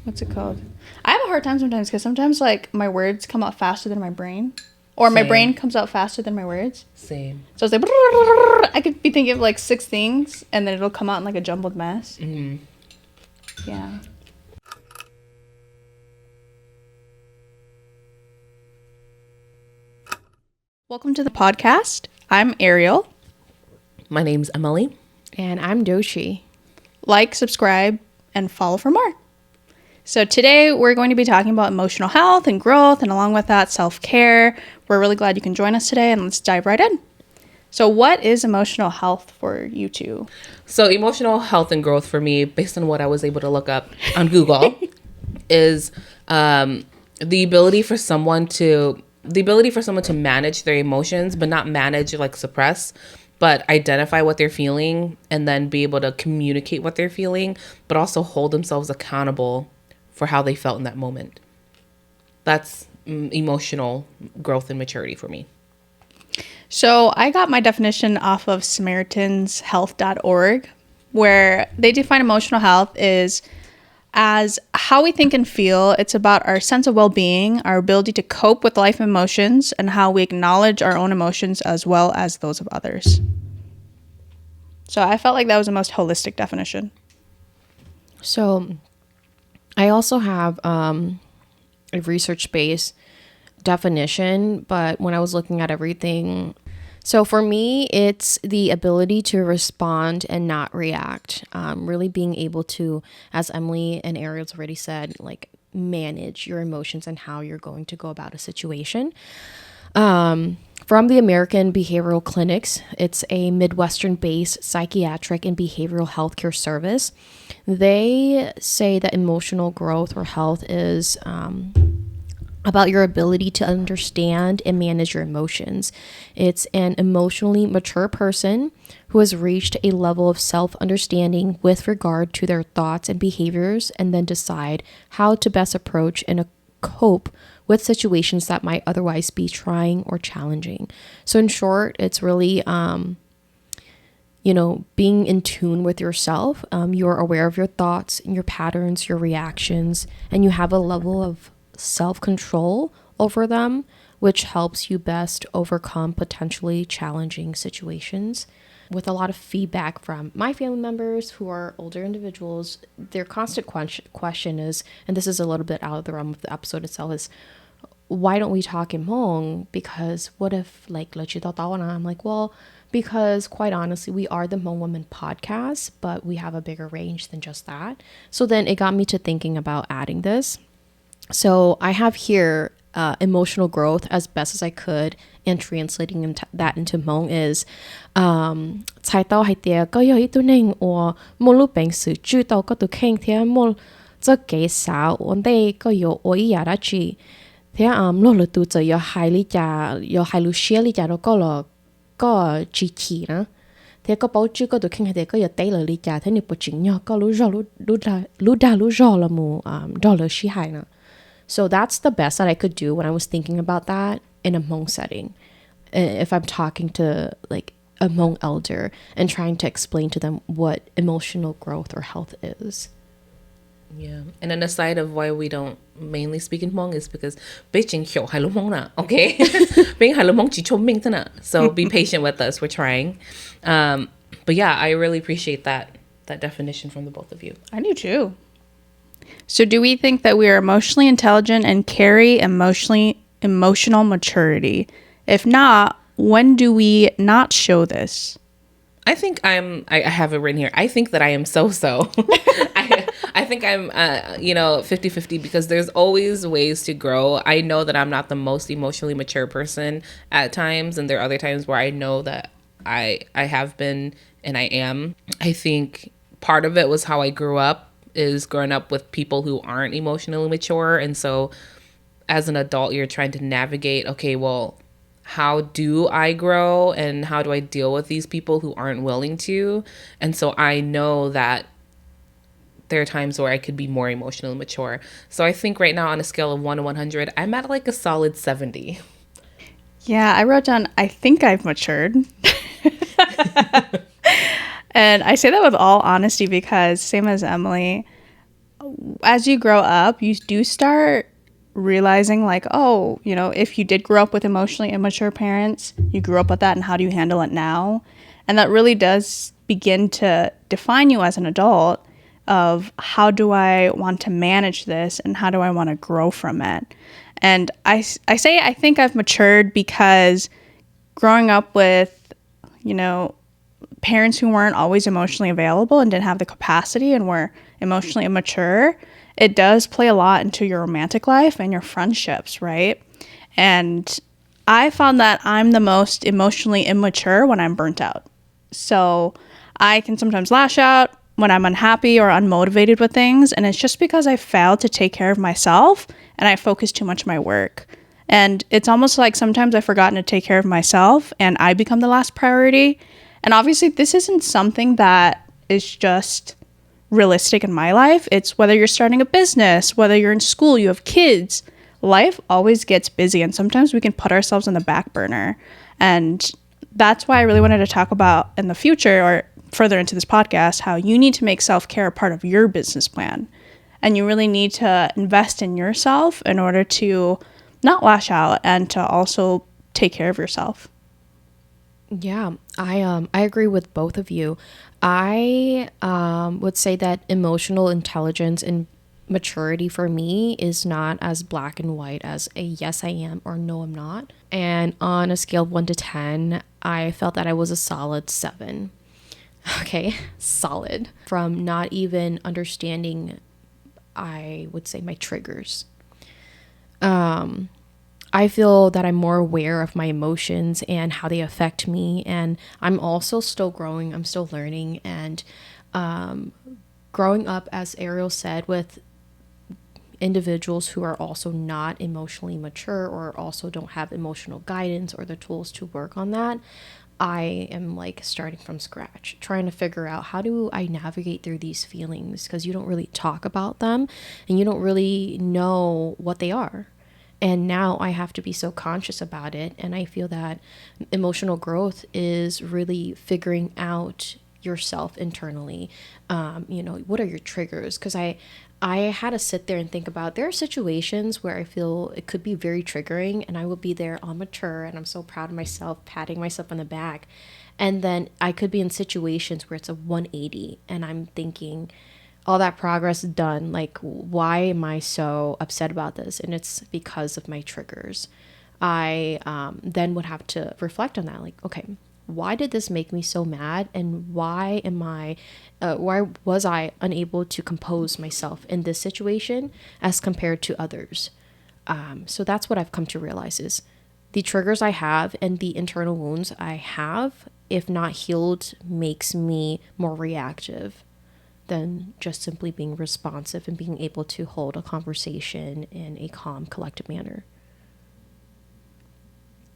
what's it called? I have a hard time sometimes because sometimes like my words come out faster than my brain, or my brain comes out faster than my words. Same. So it's like I could be thinking of like 6 things and then it'll come out in like a jumbled mess. Mm-hmm. Yeah. Welcome to the podcast. I'm Ariel. My name's Emily. And I'm Doshi. Like, subscribe, and follow for more. So today we're going to be talking about emotional health and growth, and along with that, self-care. We're really glad you can join us today, and let's dive right in. So what is emotional health for you two? So emotional health and growth for me, based on what I was able to look up on Google, is the ability for someone to manage their emotions, but not manage, like suppress, but identify what they're feeling and then be able to communicate what they're feeling, but also hold themselves accountable for how they felt in that moment. That's emotional growth and maturity for me. So I got my definition off of SamaritansHealth.org, where they define emotional health is as how we think and feel. It's about our sense of well-being, our ability to cope with life emotions, and how we acknowledge our own emotions as well as those of others. So I felt like that was the most holistic definition. So I also have a research-based definition, but when I was looking at everything, so for me, it's the ability to respond and not react. Really being able to, as Emily and Ariel's already said, like manage your emotions and how you're going to go about a situation. From the American Behavioral Clinics, it's a Midwestern-based psychiatric and behavioral healthcare service. They say that emotional growth or health is about your ability to understand and manage your emotions. It's an emotionally mature person who has reached a level of self-understanding with regard to their thoughts and behaviors, and then decide how to best approach and cope with situations that might otherwise be trying or challenging. So in short, it's really being in tune with yourself. You're aware of your thoughts and your patterns, your reactions, and you have a level of self-control over them, which helps you best overcome potentially challenging situations. With a lot of feedback from my family members who are older individuals, their constant question is, and this is a little bit out of the realm of the episode itself, is why don't we talk in Hmong? Because what if I'm like, well, because quite honestly, we are the Hmong Women podcast, but we have a bigger range than just that. So then it got me to thinking about adding this. So I have here emotional growth as best as I could, and translating that into Hmong is 猜到係啲個有一度呢我冇路平時知道嗰度傾聽冇這幾少我哋個有我一日啦住聽落嚟度就有係呢家有係路 share 呢家到個咯個支持啦聽個保住嗰度傾係啲個有低嚟呢家聽你不知nhau個路咗路咗啦冇咗路是係啦。So that's the best that I could do when I was thinking about that in a Hmong setting. If I'm talking to like a Hmong elder and trying to explain to them what emotional growth or health is. Yeah. And an aside of why we don't mainly speak in Hmong is because Beijing hiểu hai lu Hmong na, okay? Being hai lu Hmong chỉ chôm minh thế na. So be patient with us. We're trying. But yeah, I really appreciate that definition from the both of you. I do too. So do we think that we are emotionally intelligent and carry emotional maturity? If not, when do we not show this? I think I have it written here. I think that I am so-so. I think I'm, 50-50 because there's always ways to grow. I know that I'm not the most emotionally mature person at times. And there are other times where I know that I have been and I am. I think part of it was how I grew up, is growing up with people who aren't emotionally mature. And so as an adult, you're trying to navigate, okay, well, how do I grow and how do I deal with these people who aren't willing to? And so I know that there are times where I could be more emotionally mature. So I think right now on a scale of 1 to 100, I'm at like a solid 70. Yeah, I wrote down, I think I've matured. And I say that with all honesty because, same as Emily, as you grow up, you do start realizing like, oh, if you did grow up with emotionally immature parents, you grew up with that, and how do you handle it now? And that really does begin to define you as an adult of how do I want to manage this and how do I want to grow from it. And I say I think I've matured because growing up with, parents who weren't always emotionally available and didn't have the capacity and were emotionally immature, it does play a lot into your romantic life and your friendships, right? And I found that I'm the most emotionally immature when I'm burnt out. So I can sometimes lash out when I'm unhappy or unmotivated with things, and it's just because I failed to take care of myself and I focus too much on my work. And it's almost like sometimes I've forgotten to take care of myself and I become the last priority. And obviously, this isn't something that is just realistic in my life. It's whether you're starting a business, whether you're in school, you have kids. Life always gets busy, and sometimes we can put ourselves on the back burner. And that's why I really wanted to talk about in the future or further into this podcast how you need to make self-care a part of your business plan. And you really need to invest in yourself in order to not lash out and to also take care of yourself. Yeah, I agree with both of you. I would say that emotional intelligence and maturity for me is not as black and white as a yes I am or no I'm not. And on a scale of 1 to 10, I felt that I was a solid 7. Okay, solid. From not even understanding, I would say, my triggers. I feel that I'm more aware of my emotions and how they affect me. And I'm also still growing. I'm still learning. And growing up, as Ariel said, with individuals who are also not emotionally mature or also don't have emotional guidance or the tools to work on that, I am like starting from scratch, trying to figure out how do I navigate through these feelings, because you don't really talk about them and you don't really know what they are. And now I have to be so conscious about it. And I feel that emotional growth is really figuring out yourself internally. What are your triggers? Because I had to sit there and think about, there are situations where I feel it could be very triggering and I will be there all mature and I'm so proud of myself, patting myself on the back. And then I could be in situations where it's a 180 and I'm thinking, all that progress done, like, why am I so upset about this? And it's because of my triggers. I then would have to reflect on that, like, okay, why did this make me so mad, and why was I unable to compose myself in this situation as compared to others? So that's what I've come to realize is the triggers I have and the internal wounds I have, if not healed, makes me more reactive than just simply being responsive and being able to hold a conversation in a calm, collected manner.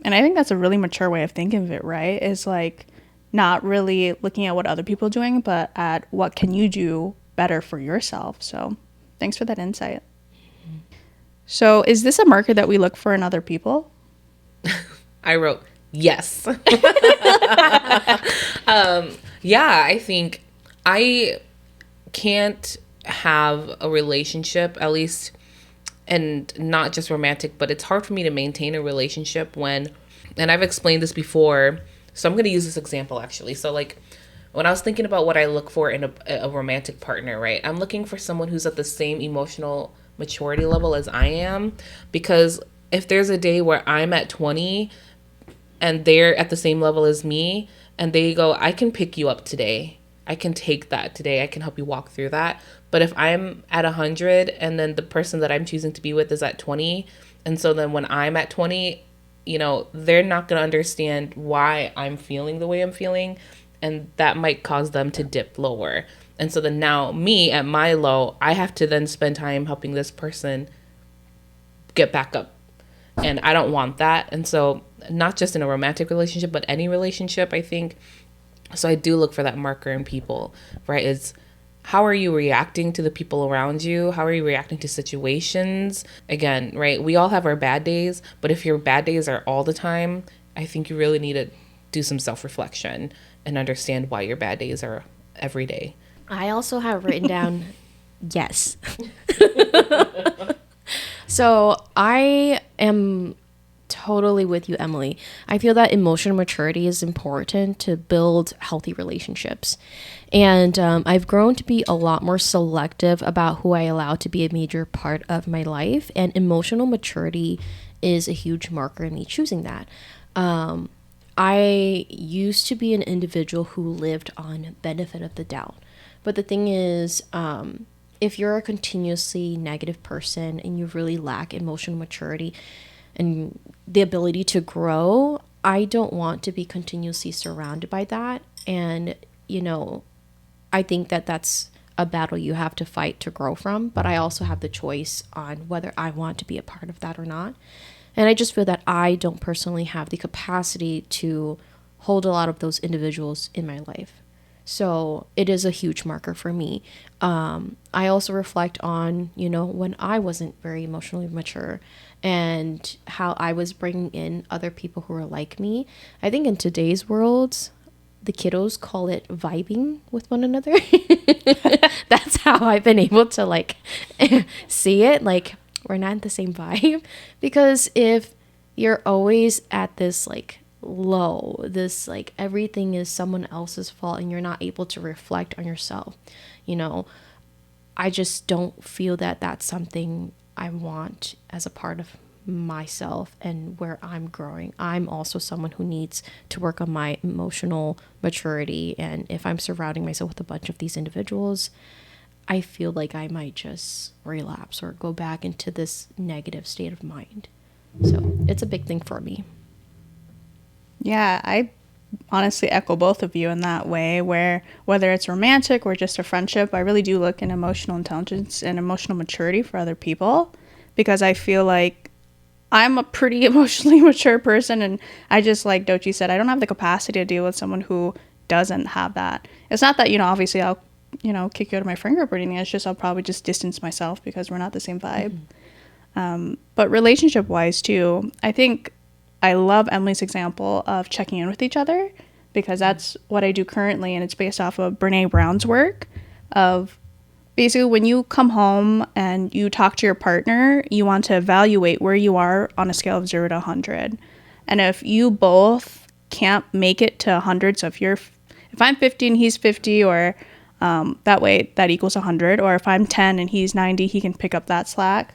And I think that's a really mature way of thinking of it, right? Is like not really looking at what other people are doing, but at what can you do better for yourself. So thanks for that insight. Mm-hmm. So is this a marker that we look for in other people? I wrote yes. Yeah, I think I can't have a relationship, at least, and not just romantic, but it's hard for me to maintain a relationship when, and I've explained this before, so I'm going to use this example actually. So like when I was thinking about what I look for in a romantic partner, right? I'm looking for someone who's at the same emotional maturity level as I am, because if there's a day where I'm at 20 and they're at the same level as me and they go, I can pick you up today, I can take that today, I can help you walk through that. But if I'm at 100 and then the person that I'm choosing to be with is at 20, and so then when I'm at 20, they're not going to understand why I'm feeling the way I'm feeling, and that might cause them to dip lower. And so then now me at my low, I have to then spend time helping this person get back up. And I don't want that. And so not just in a romantic relationship, but any relationship, I think. So I do look for that marker in people, right? Is how are you reacting to the people around you? How are you reacting to situations? Again, right? We all have our bad days, but if your bad days are all the time, I think you really need to do some self-reflection and understand why your bad days are every day. I also have written down Yes. So I am totally with you, Emily. I feel that emotional maturity is important to build healthy relationships. And I've grown to be a lot more selective about who I allow to be a major part of my life. And emotional maturity is a huge marker in me choosing that. I used to be an individual who lived on benefit of the doubt. But the thing is, if you're a continuously negative person and you really lack emotional maturity and the ability to grow, I don't want to be continuously surrounded by that. And, I think that that's a battle you have to fight to grow from. But I also have the choice on whether I want to be a part of that or not. And I just feel that I don't personally have the capacity to hold a lot of those individuals in my life. So it is a huge marker for me. I also reflect on, when I wasn't very emotionally mature and how I was bringing in other people who are like me. I think in today's world, the kiddos call it vibing with one another. That's how I've been able to see it. Like, we're not in the same vibe. Because if you're always at this low, this everything is someone else's fault and you're not able to reflect on yourself, I just don't feel that that's something I want as a part of myself and where I'm growing. I'm also someone who needs to work on my emotional maturity. And if I'm surrounding myself with a bunch of these individuals, I feel like I might just relapse or go back into this negative state of mind. So it's a big thing for me. Yeah, I honestly echo both of you in that way, where whether it's romantic or just a friendship, I really do look in emotional intelligence and emotional maturity for other people, because I feel like I'm a pretty emotionally mature person, and I just, like Dochi said, I don't have the capacity to deal with someone who doesn't have that. It's not that, obviously I'll, kick you out of my friend group or anything. It's just I'll probably just distance myself because we're not the same vibe. But relationship wise too, I think I love Emily's example of checking in with each other, because that's what I do currently, and it's based off of Brene Brown's work of basically when you come home and you talk to your partner, you want to evaluate where you are on a scale of 0 to 100. And if you both can't make it to 100, so if I'm 50 and he's 50, or that way that equals 100, or if I'm 10 and he's 90, he can pick up that slack.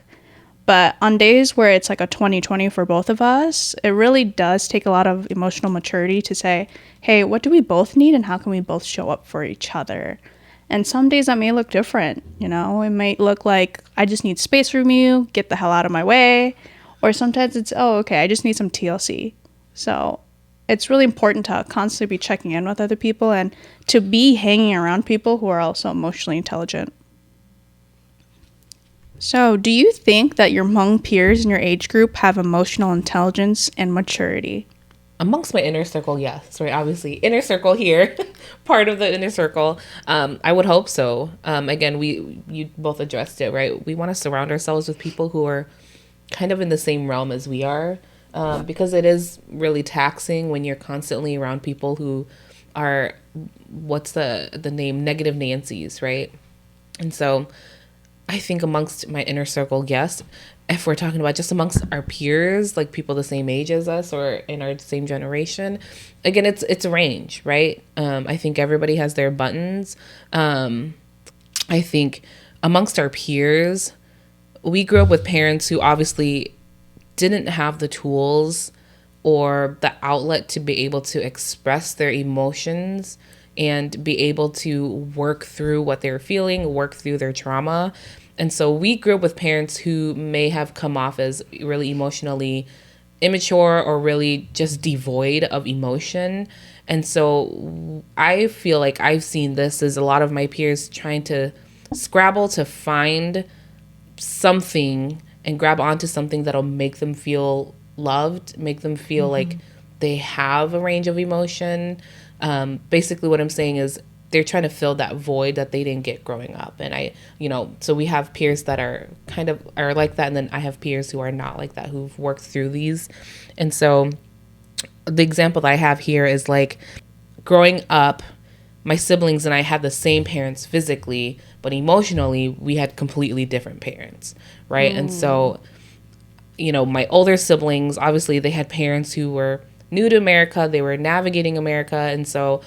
But on days where it's like a 20-20 for both of us, it really does take a lot of emotional maturity to say, hey, what do we both need and how can we both show up for each other? And some days that may look different, It might look like I just need space from you, get the hell out of my way. Or sometimes it's, oh, okay, I just need some TLC. So it's really important to constantly be checking in with other people and to be hanging around people who are also emotionally intelligent. So, do you think that your Hmong peers in your age group have emotional intelligence and maturity? Amongst my inner circle, yes. Right, obviously, inner circle here, part of the inner circle. I would hope so. Again, you both addressed it, right? We want to surround ourselves with people who are kind of in the same realm as we are, because it is really taxing when you're constantly around people who are, what's the name, negative Nancy's, right? And so I think amongst my inner circle, yes. If we're talking about just amongst our peers, like people the same age as us or in our same generation, again, it's a range, right? I think everybody has their buttons. I think amongst our peers, we grew up with parents who obviously didn't have the tools or the outlet to be able to express their emotions and be able to work through what they're feeling, work through their trauma. And so we grew up with parents who may have come off as really emotionally immature or really just devoid of emotion. And so I feel like I've seen this as a lot of my peers trying to scrabble to find something and grab onto something that'll make them feel loved, make them feel like they have a range of emotion. Basically what I'm saying is they're trying to fill that void that they didn't get growing up. And so we have peers that are are like that. And then I have peers who are not like that, who've worked through these. And so the example that I have here is like growing up, my siblings and I had the same parents physically, but emotionally we had completely different parents, right? And so, you know, my older siblings, obviously they had parents who were new to America, they were navigating America, and so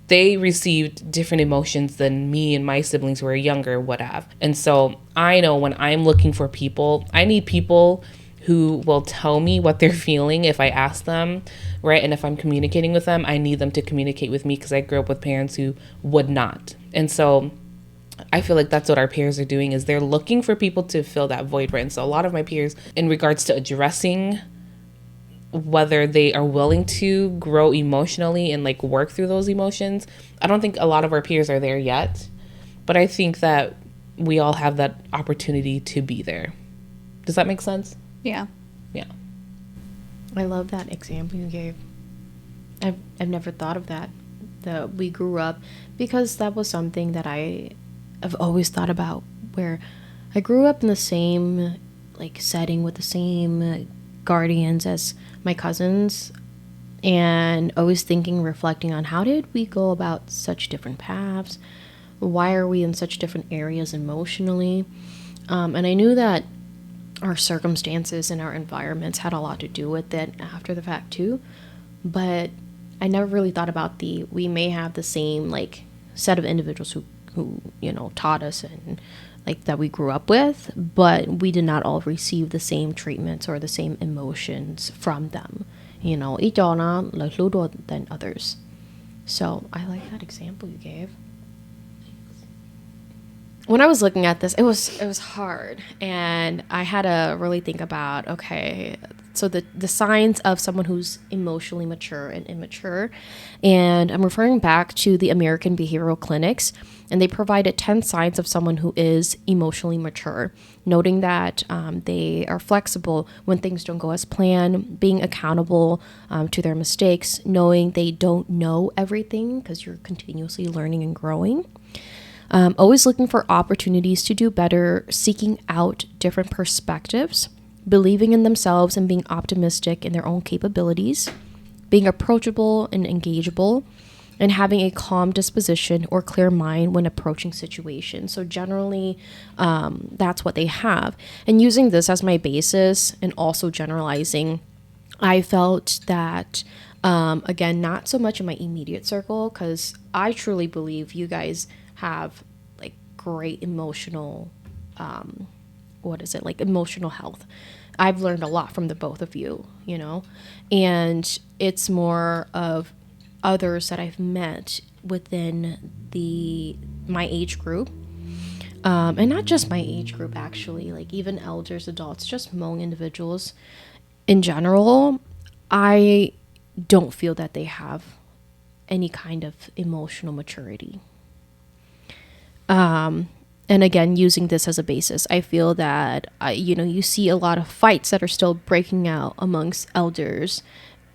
they received different emotions than me and my siblings who were younger would have. And so I know when I'm looking for people, I need people who will tell me what they're feeling if I ask them, right? And if I'm communicating with them, I need them to communicate with me because I grew up with parents who would not. And so I feel like that's what our peers are doing, is they're looking for people to fill that void, right? And so a lot of my peers, in regards to addressing whether they are willing to grow emotionally and like work through those emotions, I don't think a lot of our peers are there yet, but I think that we all have that opportunity to be there. Does that make sense? Yeah. Yeah. I love that example you gave. I've never thought of that we grew up, because that was something that I've always thought about, where I grew up in the same like setting with the same guardians as my cousins, and always thinking, reflecting on how did we go about such different paths, why are we in such different areas emotionally, and I knew that our circumstances and our environments had a lot to do with it after the fact too, but I never really thought about we may have the same like set of individuals who you know taught us and like that we grew up with, but we did not all receive the same treatments or the same emotions from them. You know, ít cho nó là lưu than others. So I like that example you gave. When I was looking at this, it was hard, and I had to really think about, okay, so the signs of someone who's emotionally mature and immature, and I'm referring back to the American Behavioral Clinics, and they provided 10 signs of someone who is emotionally mature, noting that they are flexible when things don't go as planned, being accountable to their mistakes, knowing they don't know everything because you're continuously learning and growing. Always looking for opportunities to do better, seeking out different perspectives, believing in themselves and being optimistic in their own capabilities, being approachable and engageable, and having a calm disposition or clear mind when approaching situations. So generally, that's what they have. And using this as my basis and also generalizing, I felt that, again, not so much in my immediate circle, because I truly believe you guys have like great emotional emotional health. I've learned a lot from the both of you, you know, and it's more of others that I've met within my age group, and not just my age group, actually, like even elders, adults, just Hmong individuals in general. I don't feel that they have any kind of emotional maturity. And again, using this as a basis, I feel that, you see a lot of fights that are still breaking out amongst elders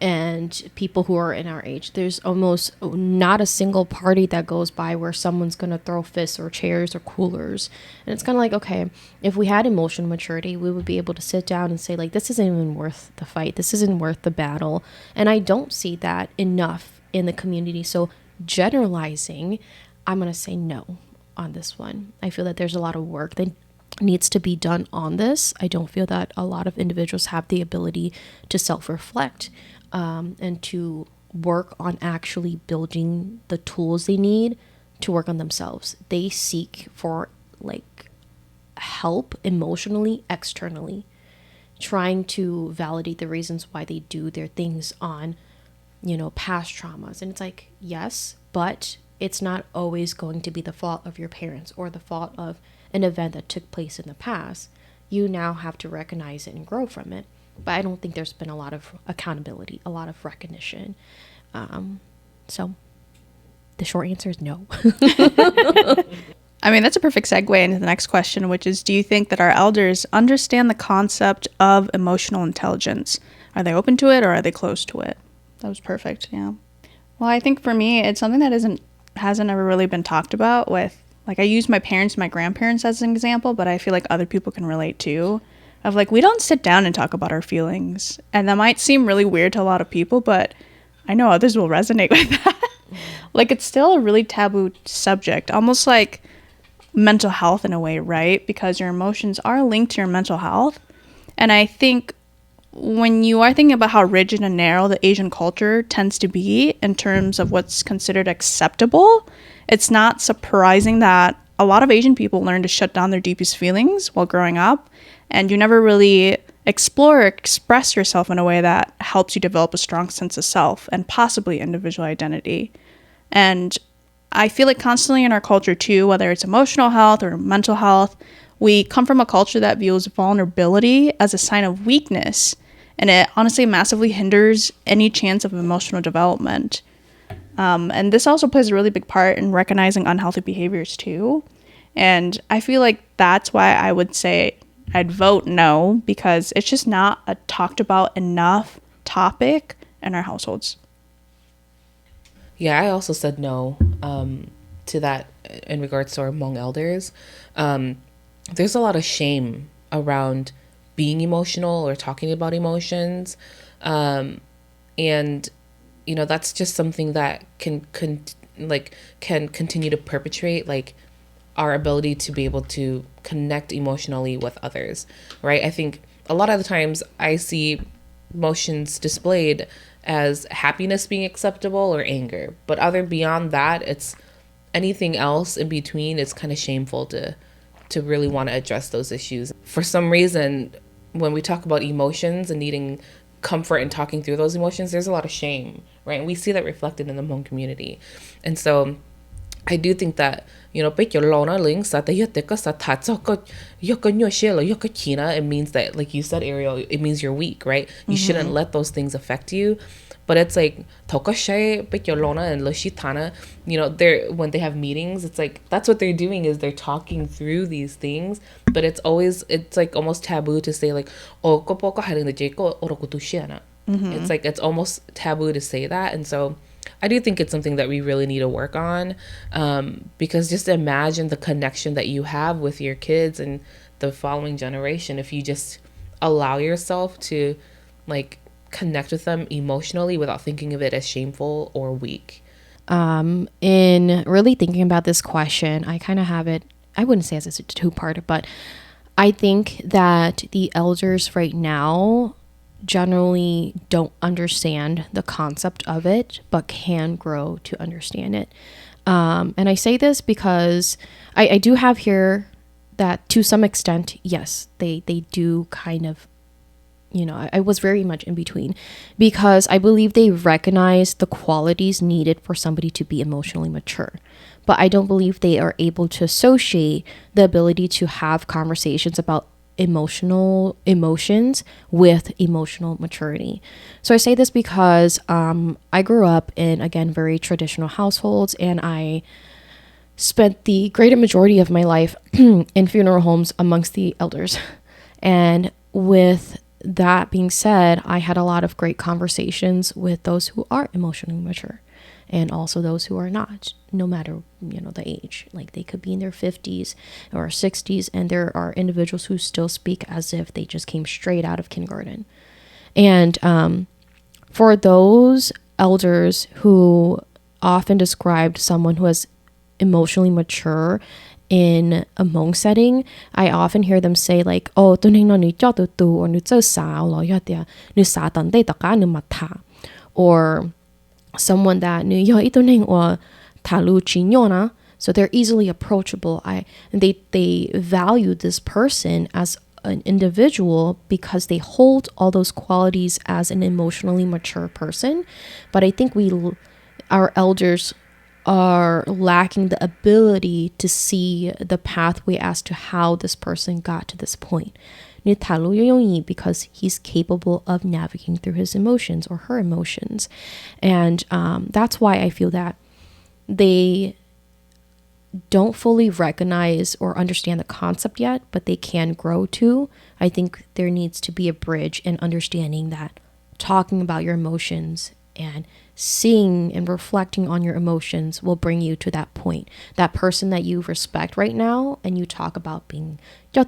and people who are in our age. There's almost not a single party that goes by where someone's going to throw fists or chairs or coolers. And it's kind of like, okay, if we had emotional maturity, we would be able to sit down and say, like, this isn't even worth the fight. This isn't worth the battle. And I don't see that enough in the community. So generalizing, I'm going to say no on this one. I feel that there's a lot of work that needs to be done on this. I don't feel that a lot of individuals have the ability to self-reflect and to work on actually building the tools they need to work on themselves. They seek for like help emotionally, externally, trying to validate the reasons why they do their things on, past traumas. And it's like, yes, but it's not always going to be the fault of your parents or the fault of an event that took place in the past. You now have to recognize it and grow from it. But I don't think there's been a lot of accountability, a lot of recognition. So the short answer is no. I mean, that's a perfect segue into the next question, which is, do you think that our elders understand the concept of emotional intelligence? Are they open to it or are they closed to it? That was perfect, yeah. Well, I think for me, it's something that hasn't ever really been talked about with, like, I use my parents and my grandparents as an example, but I feel like other people can relate too. Of like, we don't sit down and talk about our feelings. And that might seem really weird to a lot of people, but I know others will resonate with that. Like, it's still a really taboo subject. Almost like mental health in a way, right? Because your emotions are linked to your mental health. And I think when you are thinking about how rigid and narrow the Asian culture tends to be in terms of what's considered acceptable, it's not surprising that a lot of Asian people learn to shut down their deepest feelings while growing up, and you never really explore or express yourself in a way that helps you develop a strong sense of self and possibly individual identity. And I feel like constantly in our culture too, whether it's emotional health or mental health, we come from a culture that views vulnerability as a sign of weakness, and it honestly massively hinders any chance of emotional development. And this also plays a really big part in recognizing unhealthy behaviors too. And I feel like that's why I would say I'd vote no, because it's just not a talked about enough topic in our households. Yeah, I also said no to that in regards to our Hmong elders. There's a lot of shame around being emotional or talking about emotions. And that's just something that can continue to perpetuate like our ability to be able to connect emotionally with others, right? I think a lot of the times I see emotions displayed as happiness being acceptable or anger, but other beyond that, it's anything else in between is kind of shameful to really want to address those issues. For some reason, when we talk about emotions and needing comfort and talking through those emotions, there's a lot of shame, right? And we see that reflected in the Hmong community. And so I do think that, it means that, like you said, Ariel, it means you're weak, right? You shouldn't let those things affect you. But it's like, and they're, when they have meetings, it's like, that's what they're doing is they're talking through these things. But it's like almost taboo to say like, it's like, it's almost taboo to say that. And so I do think it's something that we really need to work on, because just imagine the connection that you have with your kids and the following generation if you just allow yourself to like connect with them emotionally without thinking of it as shameful or weak. In really thinking about this question, I kind of have it, I wouldn't say as a two-part, but I think that the elders right now generally don't understand the concept of it, but can grow to understand it. And I say this because I do have here that to some extent, yes, they do kind of, I was very much in between, because I believe they recognize the qualities needed for somebody to be emotionally mature. But I don't believe they are able to associate the ability to have conversations about emotions with emotional maturity. So I say this because I grew up in, again, very traditional households, and I spent the greater majority of my life in funeral homes amongst the elders. And with that being said, I had a lot of great conversations with those who are emotionally mature and also those who are not, no matter the age. Like they could be in their 50s or 60s, and there are individuals who still speak as if they just came straight out of kindergarten. And for those elders who often described someone who is emotionally mature in a Hmong setting, I often hear them say like, "Oh, tôi nên nói cho tôi tu, or tôi sao lo ya tia, nu sa tan đây tất cả nu mặt tha," or someone that nu yo ito nên or talu chinyona, so they're easily approachable. They value this person as an individual because they hold all those qualities as an emotionally mature person. But I think our elders are lacking the ability to see the pathway as to how this person got to this point. Because he's capable of navigating through his emotions or her emotions. And that's why I feel that they don't fully recognize or understand the concept yet, but they can grow to. I think there needs to be a bridge in understanding that talking about your emotions and seeing and reflecting on your emotions will bring you to that point. That person that you respect right now, and you talk about being blah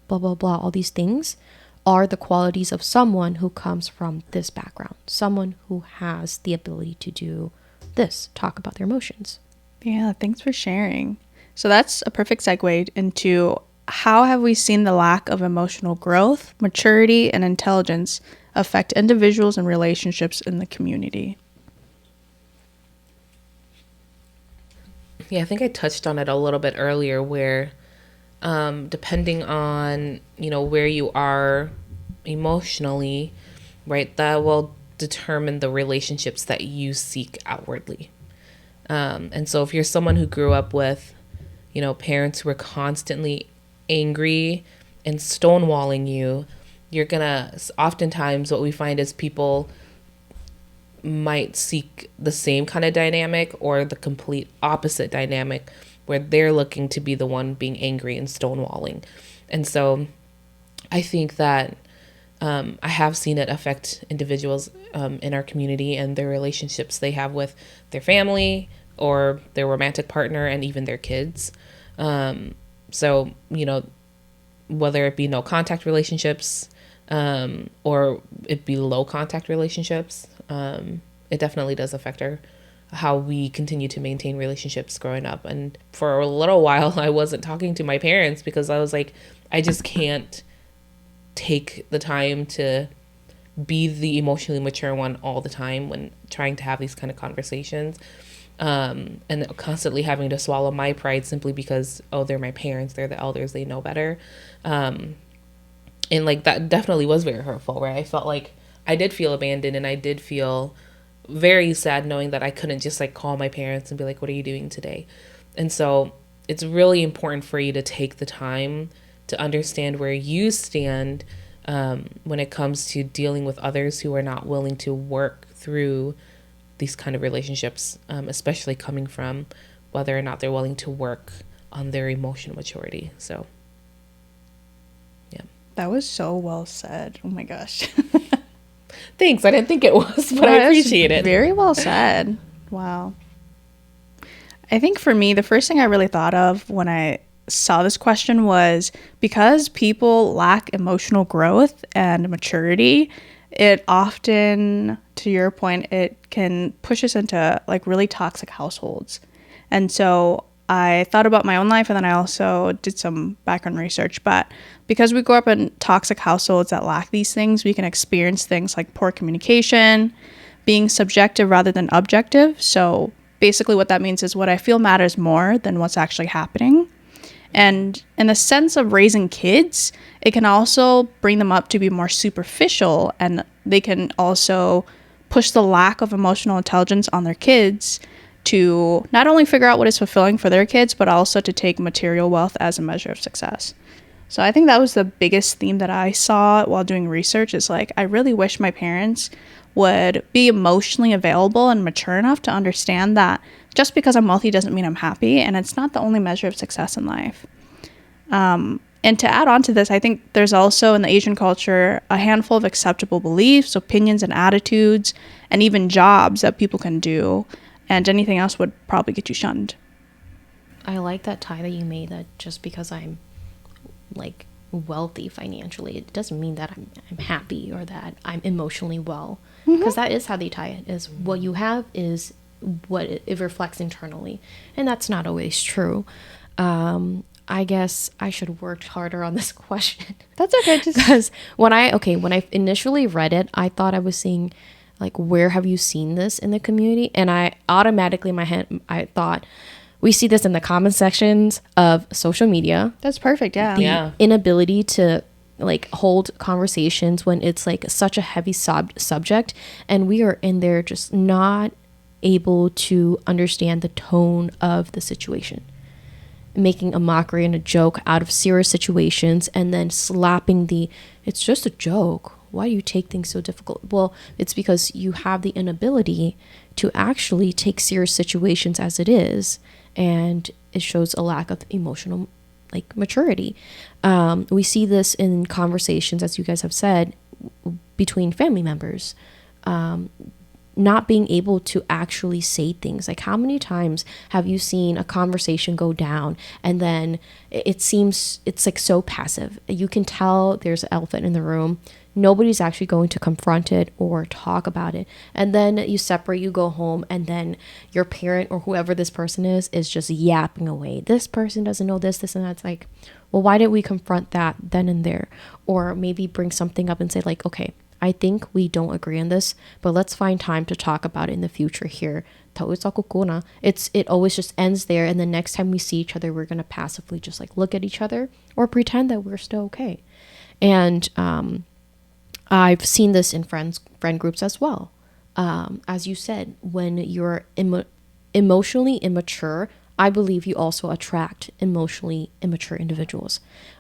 blah blah, all these things are the qualities of someone who comes from this background, someone who has the ability to do this, talk about their emotions. Yeah, thanks for sharing. So that's a perfect segue into how have we seen the lack of emotional growth, maturity, and intelligence affect individuals and relationships in the community? Yeah, I think I touched on it a little bit earlier where depending on, where you are emotionally, right, that will determine the relationships that you seek outwardly. And so if you're someone who grew up with, parents who were constantly angry and stonewalling you, you're gonna, oftentimes what we find is people might seek the same kind of dynamic or the complete opposite dynamic where they're looking to be the one being angry and stonewalling. And so I think that I have seen it affect individuals in our community and their relationships they have with their family or their romantic partner and even their kids. So, whether it be no contact relationships or it be low contact relationships, it definitely does affect how we continue to maintain relationships growing up. And for a little while, I wasn't talking to my parents because I was like, I just can't take the time to be the emotionally mature one all the time when trying to have these kind of conversations. And constantly having to swallow my pride simply because, oh, they're my parents, they're the elders, they know better. And like that definitely was very hurtful, where I felt like I did feel abandoned and I did feel very sad knowing that I couldn't just like call my parents and be like, what are you doing today? And so it's really important for you to take the time to understand where you stand when it comes to dealing with others who are not willing to work through these kind of relationships, especially coming from whether or not they're willing to work on their emotional maturity. So, yeah. That was so well said. Oh my gosh. Thanks. I didn't think it was, but I appreciate it. Very well said. Wow. I think for me, the first thing I really thought of when I saw this question was because people lack emotional growth and maturity, it often, to your point, it can push us into like really toxic households. And so I thought about my own life, and then I also did some background research. But because we grow up in toxic households that lack these things, we can experience things like poor communication, being subjective rather than objective. So basically what that means is what I feel matters more than what's actually happening. And in the sense of raising kids, it can also bring them up to be more superficial, and they can also push the lack of emotional intelligence on their kids to not only figure out what is fulfilling for their kids, but also to take material wealth as a measure of success. So I think that was the biggest theme that I saw while doing research, is like, I really wish my parents would be emotionally available and mature enough to understand that just because I'm wealthy doesn't mean I'm happy, and it's not the only measure of success in life. And to add on to this, I think there's also in the Asian culture a handful of acceptable beliefs, opinions, and attitudes, and even jobs that people can do, and anything else would probably get you shunned. I like that tie that you made, that just because I'm like wealthy financially, it doesn't mean that I'm happy or that I'm emotionally well, because that is how they tie it, is what you have is what it reflects internally, and that's not always true. I guess I should have worked harder on this question. That's okay. Because when I initially read it, I thought I was seeing like, where have you seen this in the community? And I automatically in my head, I thought, we see this in the comment sections of social media. That's perfect. Yeah. Yeah. Inability to like hold conversations when it's like such a heavy subject, and we are in there just not able to understand the tone of the situation, making a mockery and a joke out of serious situations, and then slapping it's just a joke, why do you take things so difficult? Well, it's because you have the inability to actually take serious situations as it is, and it shows a lack of emotional like maturity. We see this in conversations, as you guys have said, between family members. not being able to actually say things. Like, how many times have you seen a conversation go down and then it seems it's like so passive? You can tell there's an elephant in the room. Nobody's actually going to confront it or talk about it. And then you separate, you go home, and then your parent or whoever this person is just yapping away. This person doesn't know this, and that. It's like, well, why didn't we confront that then and there? Or maybe bring something up and say, like, okay, I think we don't agree on this, but let's find time to talk about it in the future here. It always just ends there, and the next time we see each other, we're gonna passively just like look at each other or pretend that we're still okay. And I've seen this in friend groups as well. As you said, when you're emotionally immature, I believe you also attract emotionally immature individuals.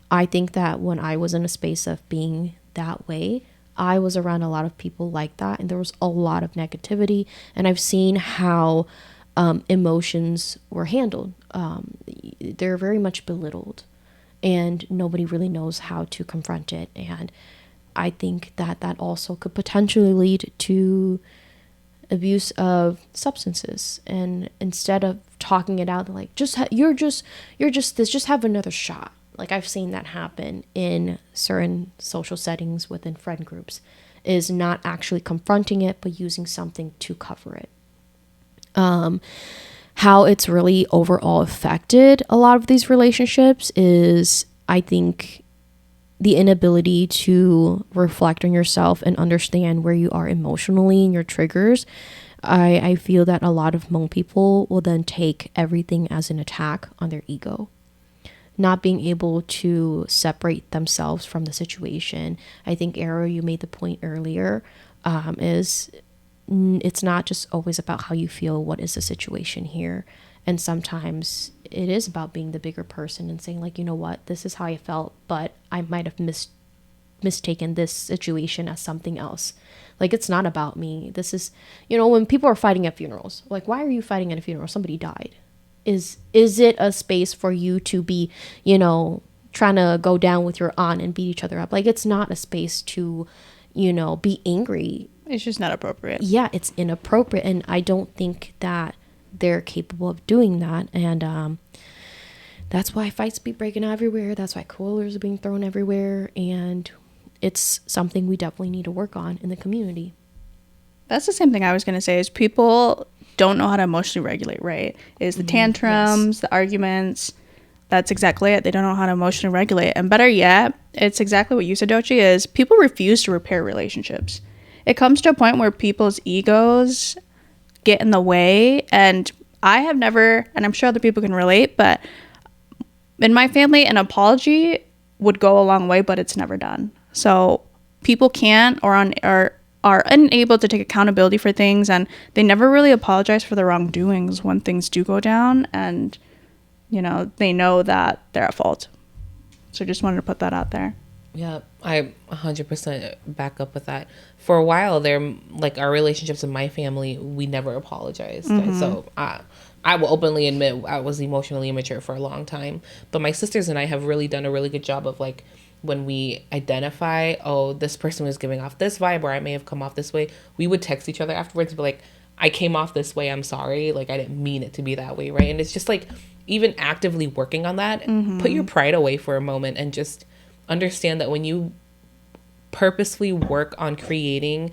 I think that when I was in a space of being that way, I was around a lot of people like that, and there was a lot of negativity, and I've seen how emotions were handled. They're very much belittled, and nobody really knows how to confront it. And I think that that also could potentially lead to abuse of substances. And instead of talking it out, like, you're just this, just have another shot. Like, I've seen that happen in certain social settings within friend groups, is not actually confronting it, but using something to cover it. How it's really overall affected a lot of these relationships is, I think, the inability to reflect on yourself and understand where you are emotionally and your triggers. I feel that a lot of Hmong people will then take everything as an attack on their ego. Not being able to separate themselves from the situation. I think, Arrow, you made the point earlier, is it's not just always about how you feel, what is the situation here. And sometimes it is about being the bigger person and saying, like, you know what, this is how I felt, but I might have mistaken this situation as something else. Like, it's not about me. This is, when people are fighting at funerals, like, why are you fighting at a funeral? Somebody died. Is it a space for you to be, trying to go down with your aunt and beat each other up? Like, it's not a space to, be angry. It's just not appropriate. Yeah, it's inappropriate. And I don't think that they're capable of doing that. And that's why fights be breaking out everywhere. That's why coolers are being thrown everywhere. And it's something we definitely need to work on in the community. That's the same thing I was going to say, is people don't know how to emotionally regulate, right? Is the tantrums, the arguments. That's exactly it. They don't know how to emotionally regulate. And better yet, it's exactly what you said, Dochi, is people refuse to repair relationships. It comes to a point where people's egos get in the way. And I have never, and I'm sure other people can relate, but in my family, an apology would go a long way, but it's never done. So people can't or are unable to take accountability for things, and they never really apologize for their wrongdoings when things do go down, and they know that they're at fault. So just wanted to put that out there. Yeah, I 100% back up with that. For a while there, like, our relationships in my family, we never apologized. So I will openly admit I was emotionally immature for a long time. But my sisters and I have really done a really good job of, like, when we identify, oh, this person was giving off this vibe, or I may have come off this way, we would text each other afterwards and be like, I came off this way, I'm sorry. Like, I didn't mean it to be that way, right? And it's just, like, even actively working on that, put your pride away for a moment and just understand that when you purposefully work on creating,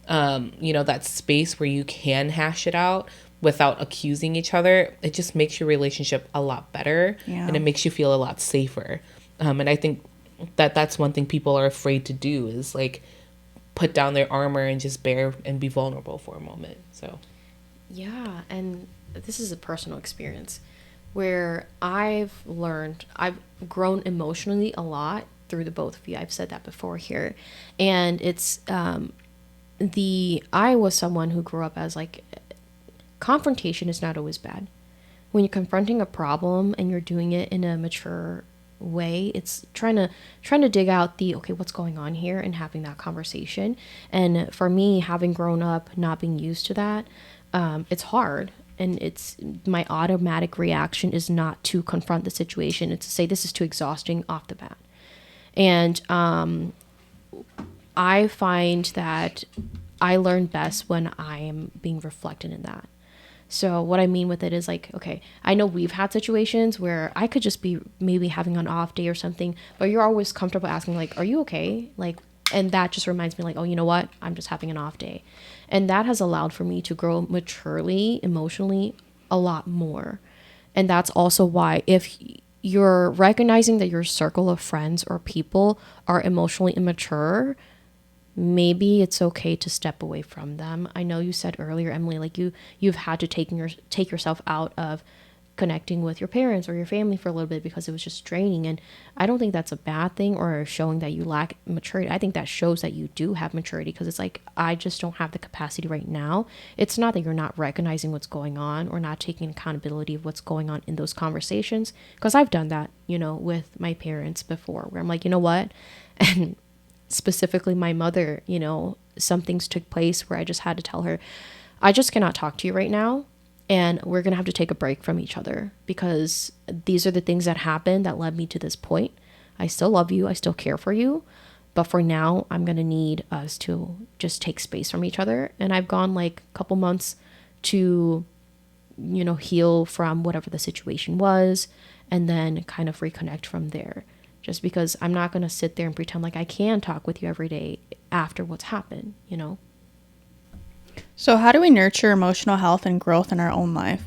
that space where you can hash it out without accusing each other, it just makes your relationship a lot better. Yeah. And it makes you feel a lot safer. And I think that's one thing people are afraid to do, is, like, put down their armor and just bear and be vulnerable for a moment. So yeah, and this is a personal experience where I've grown emotionally a lot through the both of you. I've said that before here. And it's I was someone who grew up as, like, confrontation is not always bad. When you're confronting a problem and you're doing it in a mature way, it's trying to dig out okay, what's going on here, and having that conversation. And for me, having grown up not being used to that, it's hard. And it's my automatic reaction is not to confront the situation. It's to say, this is too exhausting off the bat. And I find that I learn best when I am being reflected in that. So what I mean with it is like, okay, I know we've had situations where I could just be maybe having an off day or something, but you're always comfortable asking like, are you okay? Like, and that just reminds me like, oh, you know what? I'm just having an off day. And that has allowed for me to grow maturely, emotionally, a lot more. And that's also why if you're recognizing that your circle of friends or people are emotionally immature, maybe it's okay to step away from them. I know you said earlier, Emily, like you've had to take yourself out of connecting with your parents or your family for a little bit because it was just draining. And I don't think that's a bad thing or showing that you lack maturity. I think that shows that you do have maturity, because it's like, I just don't have the capacity right now. It's not that you're not recognizing what's going on or not taking accountability of what's going on in those conversations, because I've done that, you know, with my parents before, where I'm like, you know what? And specifically my mother, you know, some things took place where I just had to tell her, I just cannot talk to you right now, and we're going to have to take a break from each other, because these are the things that happened that led me to this point. I still love you. I still care for you. But for now, I'm going to need us to just take space from each other. And I've gone like a couple months to, you know, heal from whatever the situation was, and then kind of reconnect from there. Just because I'm not going to sit there and pretend like I can talk with you every day after what's happened, you know? So how do we nurture emotional health and growth in our own life?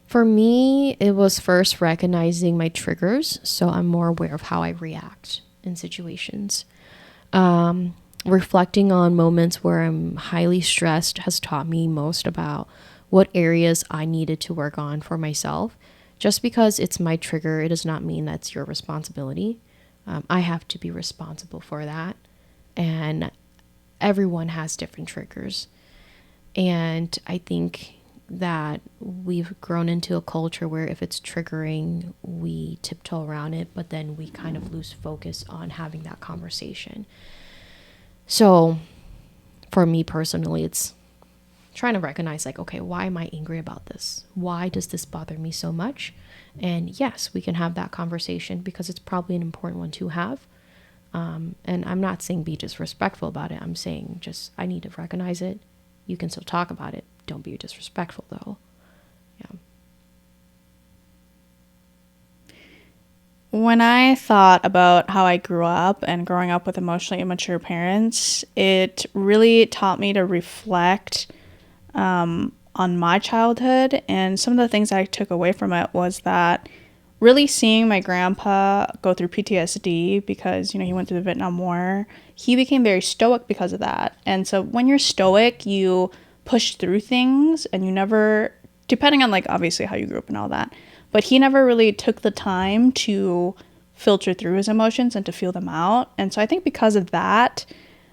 For me, it was first recognizing my triggers, so I'm more aware of how I react in situations. Reflecting on moments where I'm highly stressed has taught me most about what areas I needed to work on for myself. Just because it's my trigger, it does not mean that's your responsibility. I have to be responsible for that. And everyone has different triggers. And I think that we've grown into a culture where if it's triggering, we tiptoe around it, but then we kind of lose focus on having that conversation. So for me personally, it's trying to recognize like, okay, why am I angry about this? Why does this bother me so much? And yes, we can have that conversation because it's probably an important one to have. And I'm not saying be disrespectful about it. I'm saying just, I need to recognize it. You can still talk about it. Don't be disrespectful though. Yeah. When I thought about how I grew up and growing up with emotionally immature parents, it really taught me to reflect on my childhood. And some of the things I took away from it was that really seeing my grandpa go through PTSD because, you know, he went through the Vietnam War, he became very stoic because of that. And so when you're stoic, you push through things and you never, depending on like obviously how you grew up and all that, but he never really took the time to filter through his emotions and to feel them out. And so I think because of that,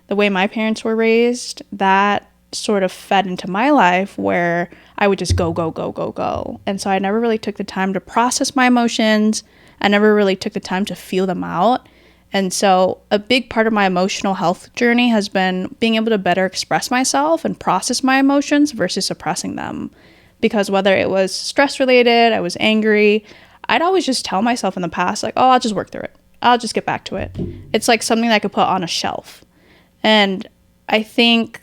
the way my parents were raised, that sort of fed into my life where I would just go, go, go, go, go. And so I never really took the time to process my emotions. I never really took the time to feel them out. And so a big part of my emotional health journey has been being able to better express myself and process my emotions versus suppressing them. Because whether it was stress related, I was angry, I'd always just tell myself in the past, like, oh, I'll just work through it. I'll just get back to it. It's like something that I could put on a shelf. And I think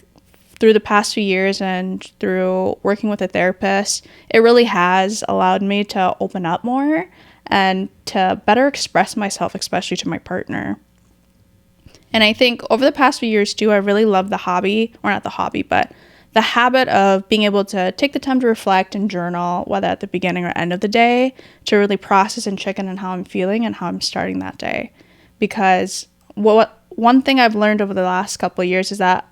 through the past few years and through working with a therapist, it really has allowed me to open up more and to better express myself, especially to my partner. And I think over the past few years too, I really love the hobby, or not the hobby, but the habit of being able to take the time to reflect and journal, whether at the beginning or end of the day, to really process and check in on how I'm feeling and how I'm starting that day. Because one thing I've learned over the last couple of years is that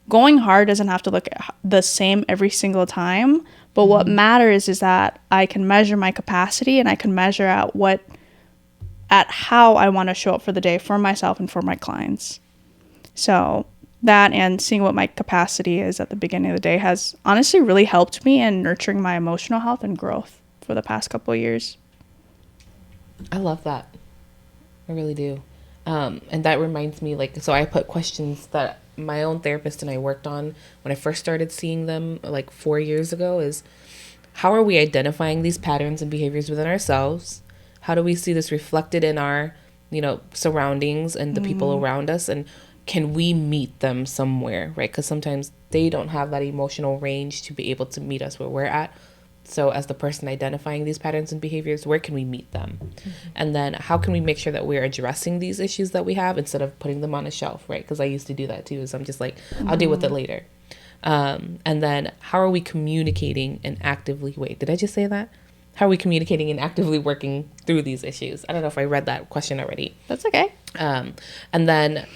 going hard doesn't have to look the same every single time. But what matters is that I can measure my capacity and I can measure at how I want to show up for the day for myself and for my clients. So that and seeing what my capacity is at the beginning of the day has honestly really helped me in nurturing my emotional health and growth for the past couple of years. I love that. I really do. And that reminds me, like, so I put questions that my own therapist and I worked on when I first started seeing them like 4 years ago is, how are we identifying these patterns and behaviors within ourselves? How do we see this reflected in our, you know, surroundings and the people around us? And can we meet them somewhere, right? Because sometimes they don't have that emotional range to be able to meet us where we're at. So as the person identifying these patterns and behaviors, where can we meet them? And then how can we make sure that we're addressing these issues that we have instead of putting them on a shelf, right? Because I used to do that too. Is I'm just like, I'll deal with it later. And then how are we communicating and actively, wait, did I just say that? How are we communicating and actively working through these issues? I don't know if I read that question already. That's okay. And then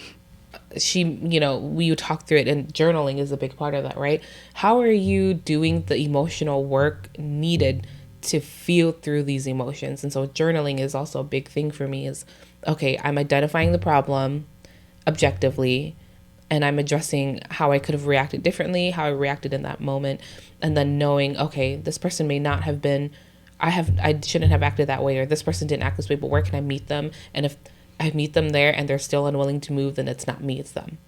we talk through it, and journaling is a big part of that, right? How are you doing the emotional work needed to feel through these emotions? And so journaling is also a big thing for me. Is, okay, I'm identifying the problem objectively, and I'm addressing how I could have reacted differently, how I reacted in that moment, and then knowing, okay, this person may not have been, I shouldn't have acted that way, or this person didn't act this way, but where can I meet them? And if I meet them there and they're still unwilling to move, then it's not me, it's them.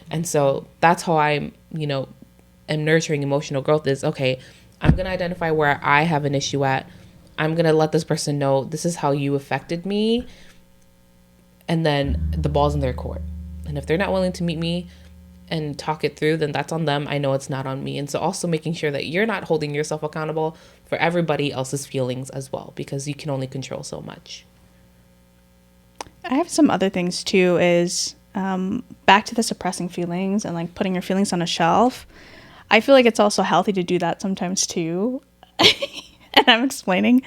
And so that's how I'm, am nurturing emotional growth is, okay, I'm going to identify where I have an issue at. I'm going to let this person know this is how you affected me. And then the ball's in their court. And if they're not willing to meet me and talk it through, then that's on them. I know it's not on me. And so also making sure that you're not holding yourself accountable for everybody else's feelings as well, because you can only control so much. I have some other things too, is back to the suppressing feelings and like putting your feelings on a shelf. I feel like it's also healthy to do that sometimes too. And I'm explaining,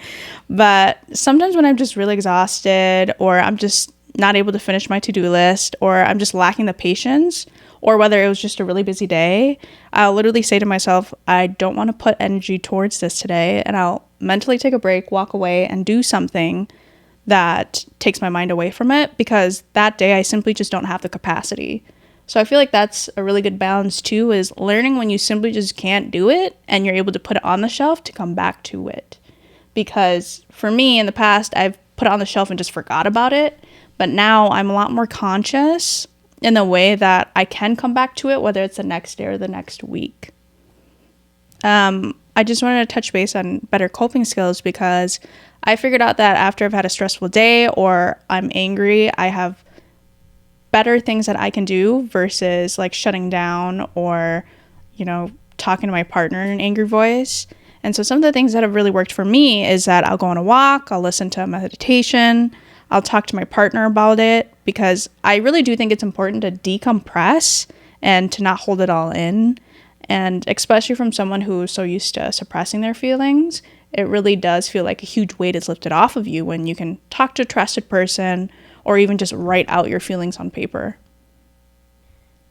but sometimes when I'm just really exhausted, or I'm just not able to finish my to-do list, or I'm just lacking the patience, or whether it was just a really busy day, I'll literally say to myself, I don't want to put energy towards this today, and I'll mentally take a break, walk away, and do something that takes my mind away from it, because that day I simply just don't have the capacity. So I feel like that's a really good balance too, is learning when you simply just can't do it and you're able to put it on the shelf to come back to it. Because for me in the past, I've put it on the shelf and just forgot about it. But now I'm a lot more conscious in the way that I can come back to it, whether it's the next day or the next week. I just wanted to touch base on better coping skills, because I figured out that after I've had a stressful day or I'm angry, I have better things that I can do versus like shutting down or, talking to my partner in an angry voice. And so some of the things that have really worked for me is that I'll go on a walk, I'll listen to a meditation, I'll talk to my partner about it, because I really do think it's important to decompress and to not hold it all in. And especially from someone who is so used to suppressing their feelings, it really does feel like a huge weight is lifted off of you when you can talk to a trusted person or even just write out your feelings on paper.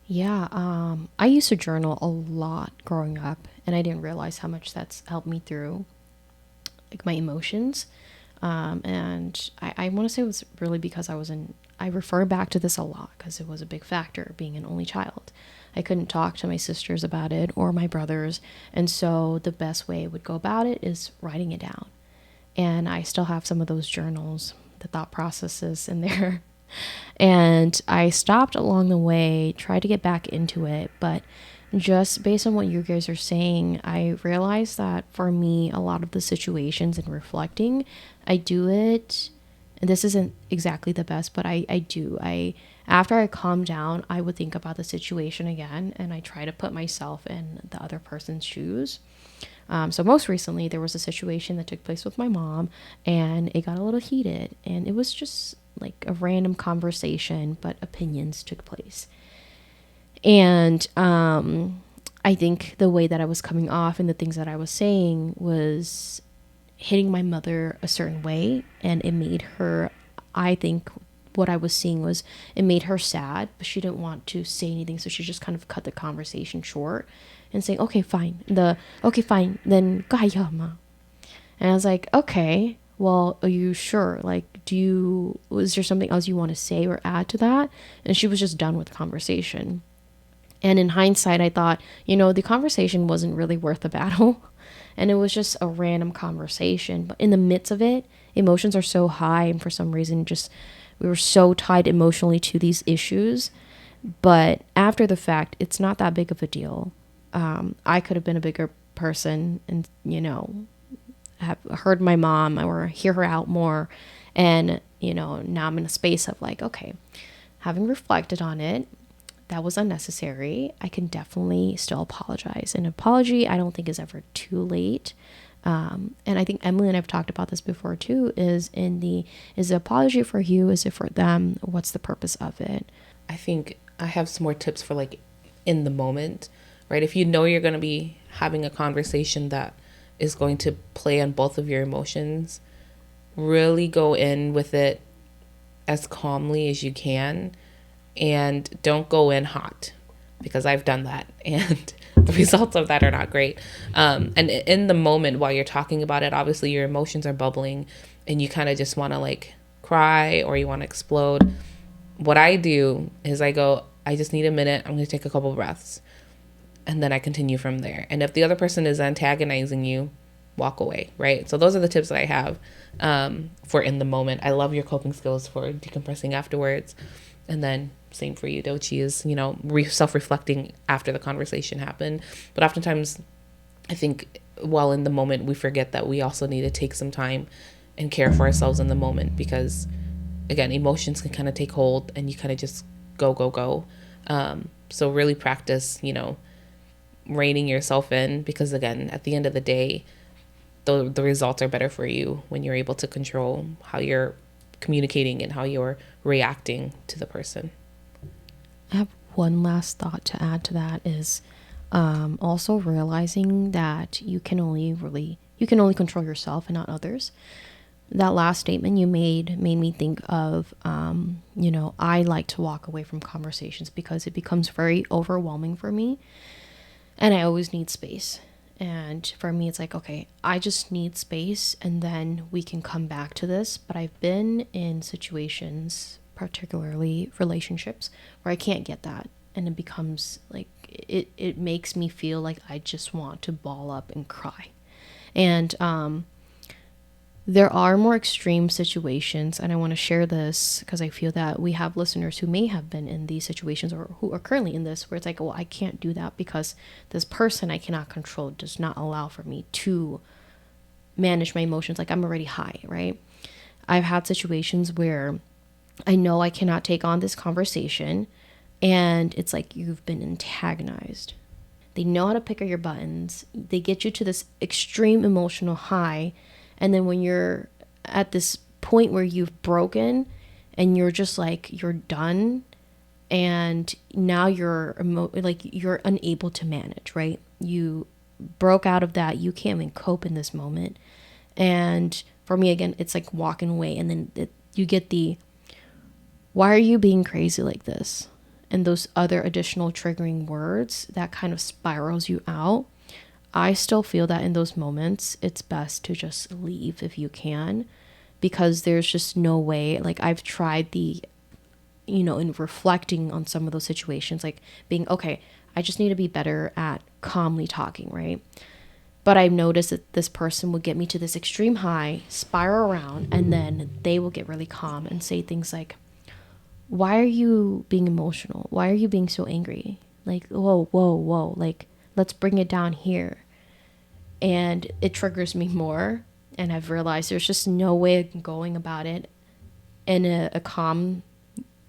Yeah, I used to journal a lot growing up, and I didn't realize how much that's helped me through like my emotions. And I want to say it was really because I refer back to this a lot because it was a big factor being an only child. I couldn't talk to my sisters about it or my brothers. And so the best way I would go about it is writing it down. And I still have some of those journals, the thought processes in there. And I stopped along the way, tried to get back into it. But just based on what you guys are saying, I realized that for me, a lot of the situations and reflecting, I do it. And this isn't exactly the best, but I do. After I calm down, I would think about the situation again, and I try to put myself in the other person's shoes. So most recently, there was a situation that took place with my mom, and it got a little heated, and it was just like a random conversation, but opinions took place. And I think the way that I was coming off and the things that I was saying was hitting my mother a certain way, and it made her, I think what I was seeing was it made her sad, but she didn't want to say anything, so she just kind of cut the conversation short and saying, okay fine, then kaya ma. And I was like, okay, well, are you sure? Like, was there something else you want to say or add to that? And she was just done with the conversation. And in hindsight, I thought, the conversation wasn't really worth the battle. And it was just a random conversation. But in the midst of it, emotions are so high. And for some reason, we were so tied emotionally to these issues. But after the fact, it's not that big of a deal. I could have been a bigger person and, have heard my mom or hear her out more. And, now I'm in a space of like, okay, having reflected on it, that was unnecessary. I can definitely still apologize. An apology, I don't think, is ever too late. And I think Emily and I've talked about this before too, is the apology for you? Is it for them? What's the purpose of it? I think I have some more tips for like in the moment, right? If you know you're going to be having a conversation that is going to play on both of your emotions, really go in with it as calmly as you can, and don't go in hot, because I've done that and the results of that are not great. And in the moment while you're talking about it, obviously your emotions are bubbling and you kind of just want to like cry or you want to explode. What I do is I go, I just need a minute. I'm going to take a couple breaths and then I continue from there. And if the other person is antagonizing you, walk away, right? So those are the tips that I have for in the moment. I love your coping skills for decompressing afterwards. And then same for you, Dochi, is, you know, self-reflecting after the conversation happened. But oftentimes I think while in the moment, we forget that we also need to take some time and care for ourselves in the moment, because again, emotions can kind of take hold and you kind of just go. So really practice, you know, reining yourself in, because again, at the end of the day, the results are better for you when you're able to control how you're communicating and how you're reacting to the person. I have one last thought to add to that is also realizing that you can only control yourself and not others. That last statement you made me think of, you know, I like to walk away from conversations because it becomes very overwhelming for me and I always need space. And for me, it's like, okay, I just need space and then we can come back to this. But I've been in situations, particularly relationships, where I can't get that. And it becomes like, it makes me feel like I just want to ball up and cry. And there are more extreme situations, and I want to share this because I feel that we have listeners who may have been in these situations or who are currently in this, where it's like, well, I can't do that because this person I cannot control does not allow for me to manage my emotions. Like, I'm already high, right? I've had situations where I know I cannot take on this conversation, and it's like you've been antagonized. They know how to pick at your buttons. They get you to this extreme emotional high. And then when you're at this point where you've broken and you're just like, you're done, and now you're you're unable to manage, right? You broke out of that. You can't even cope in this moment. And for me, again, it's like walking away. And then you get why are you being crazy like this? And those other additional triggering words that kind of spirals you out. I still feel that in those moments, it's best to just leave if you can, because there's just no way. Like, I've tried in reflecting on some of those situations, like being, okay, I just need to be better at calmly talking, right? But I've noticed that this person will get me to this extreme high, spiral around, and then they will get really calm and say things like, why are you being emotional? Why are you being so angry? Like, whoa. Like, let's bring it down here. And it triggers me more. And I've realized there's just no way of going about it in a calm,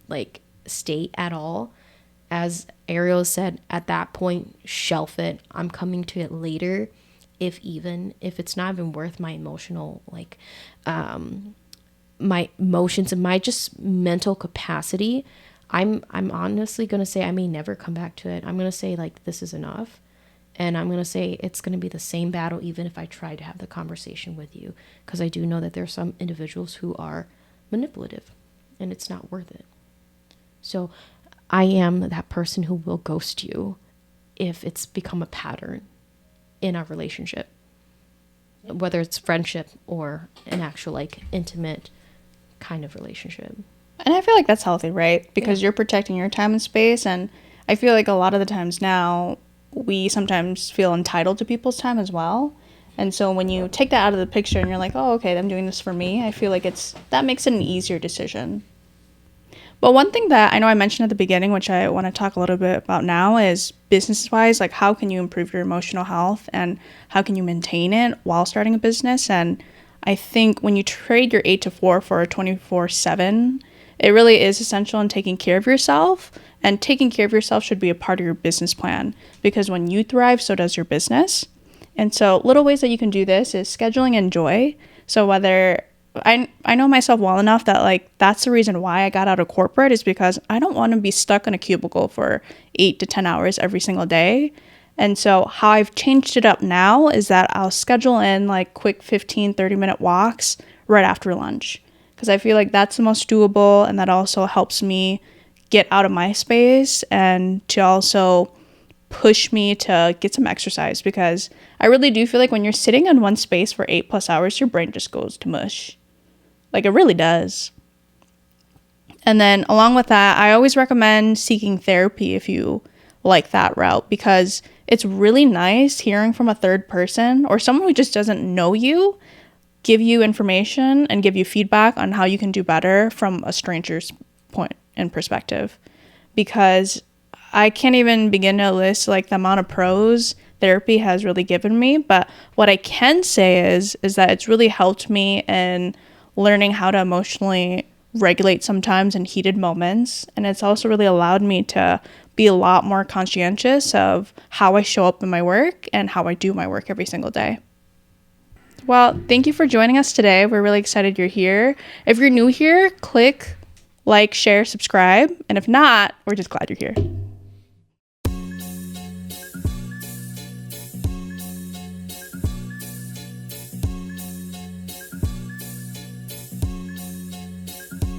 like, state at all. As Ariel said, at that point, shelf it. I'm coming to it later, if it's not even worth my emotional, like, my emotions and my just mental capacity. I'm honestly going to say I may never come back to it. I'm going to say, like, this is enough. And I'm going to say it's going to be the same battle even if I try to have the conversation with you. Because I do know that there are some individuals who are manipulative and it's not worth it. So I am that person who will ghost you if it's become a pattern in our relationship. Whether it's friendship or an actual, like, intimate kind of relationship. And I feel like that's healthy, right? Because you're protecting your time and space. And I feel like a lot of the times now, we sometimes feel entitled to people's time as well. And so when you take that out of the picture and you're like, oh, okay, I'm doing this for me, I feel like that makes it an easier decision. But one thing that I know I mentioned at the beginning, which I want to talk a little bit about now, is business-wise, like, how can you improve your emotional health and how can you maintain it while starting a business? And I think when you trade your 8 to 4 for a 24/7, it really is essential in taking care of yourself And taking care of yourself should be a part of your business plan, because when you thrive, so does your business. And so little ways that you can do this is scheduling and joy. So whether I know myself well enough that like that's the reason why I got out of corporate, is because I don't want to be stuck in a cubicle for 8 to 10 hours every single day. And so how I've changed it up now is that I'll schedule in like quick 15-30 minute walks right after lunch, because I feel like that's the most doable, and that also helps me get out of my space and to also push me to get some exercise, because I really do feel like when you're sitting in one space for 8+ hours, your brain just goes to mush. Like it really does. And then along with that, I always recommend seeking therapy if you like that route, because it's really nice hearing from a third person or someone who just doesn't know you give you information and give you feedback on how you can do better from a stranger's point and perspective. Because I can't even begin to list like the amount of pros therapy has really given me, but what I can say is that it's really helped me in learning how to emotionally regulate sometimes in heated moments, and it's also really allowed me to be a lot more conscientious of how I show up in my work and how I do my work every single day. Well, thank you for joining us today. We're really excited you're here. If you're new here, click like, share, subscribe, and if not, we're just glad you're here.